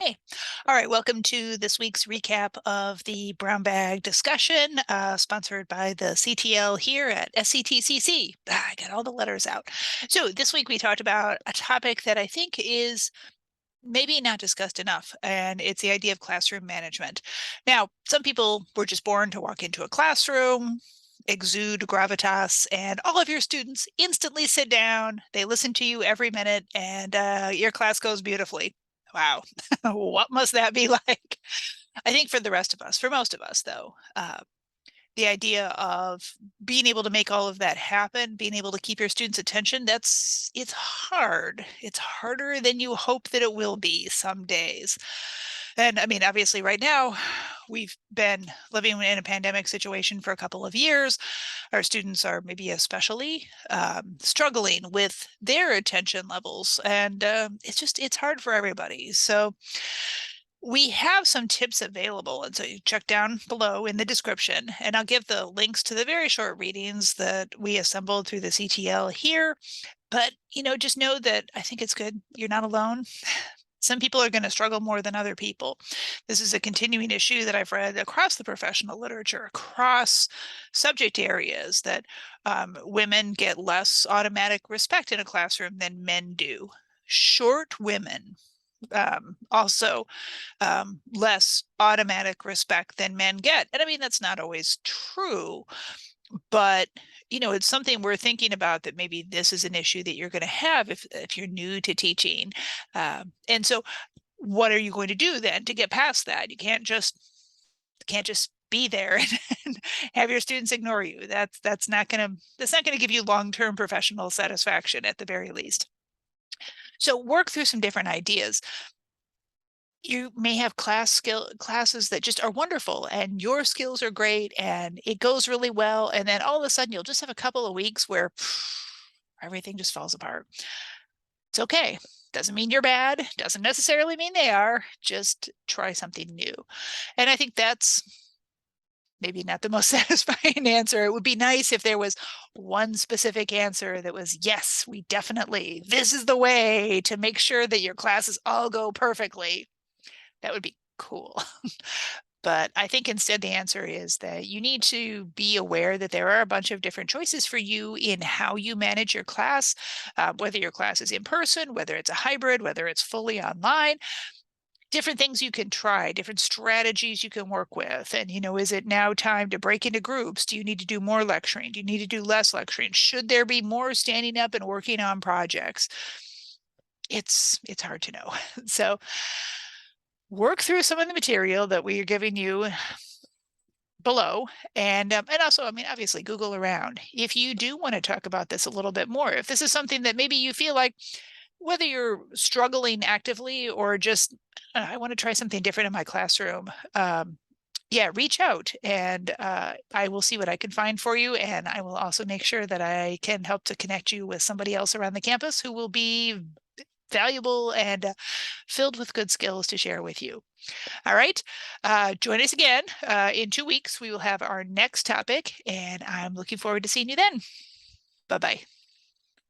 Hey, all right, welcome to this week's recap of the brown bag discussion, sponsored by the CTL here at SCTCC. I got all the letters out. So this week we talked about a topic that I think is maybe not discussed enough, and it's the idea of classroom management. Now, some people were just born to walk into a classroom, exude gravitas, and all of your students instantly sit down. They listen to you every minute, and your class goes beautifully. Wow, what must that be like? I think for the rest of us, for most of us, though, the idea of being able to make all of that happen, being able to keep your students' attention, it's hard. It's harder than you hope that it will be some days. And I mean, obviously, right now, we've been living in a pandemic situation for a couple of years. Our students are maybe especially struggling with their attention levels, and it's hard for everybody. So we have some tips available, and so you check down below in the description, and I'll give the links to the very short readings that we assembled through the CTL here. But, just know that I think it's good. You're not alone. Some people are going to struggle more than other people. This is a continuing issue that I've read across the professional literature, across subject areas, that women get less automatic respect in a classroom than men do. Short women also less automatic respect than men get. And I mean, that's not always true, but it's something we're thinking about, that maybe this is an issue that you're going to have if you're new to teaching. And so what are you going to do then to get past that? You can't just be there and have your students ignore you. That's not going to give you long-term professional satisfaction at the very least. So work through some different ideas. You may have classes that just are wonderful, and your skills are great and it goes really well, and then all of a sudden you'll just have a couple of weeks where everything just falls apart. It's okay. Doesn't mean you're bad, doesn't necessarily mean they are. Just try something new. And I think that's maybe not the most satisfying answer. It would be nice if there was one specific answer that was, yes, this is the way to make sure that your classes all go perfectly. That would be cool. But I think instead the answer is that you need to be aware that there are a bunch of different choices for you in how you manage your class, whether your class is in person, whether it's a hybrid, whether it's fully online. Different things you can try, different strategies you can work with. And, is it now time to break into groups? Do you need to do more lecturing? Do you need to do less lecturing? Should there be more standing up and working on projects? It's hard to know. So work through some of the material that we are giving you below, and also, I mean, obviously Google around if you do want to talk about this a little bit more. If this is something that maybe you feel like, whether you're struggling actively or just I want to try something different in my classroom, yeah, reach out, and I will see what I can find for you, and I will also make sure that I can help to connect you with somebody else around the campus who will be valuable and filled with good skills to share with you. All right. Join us again in 2 weeks. We will have our next topic, and I'm looking forward to seeing you then. Bye-bye.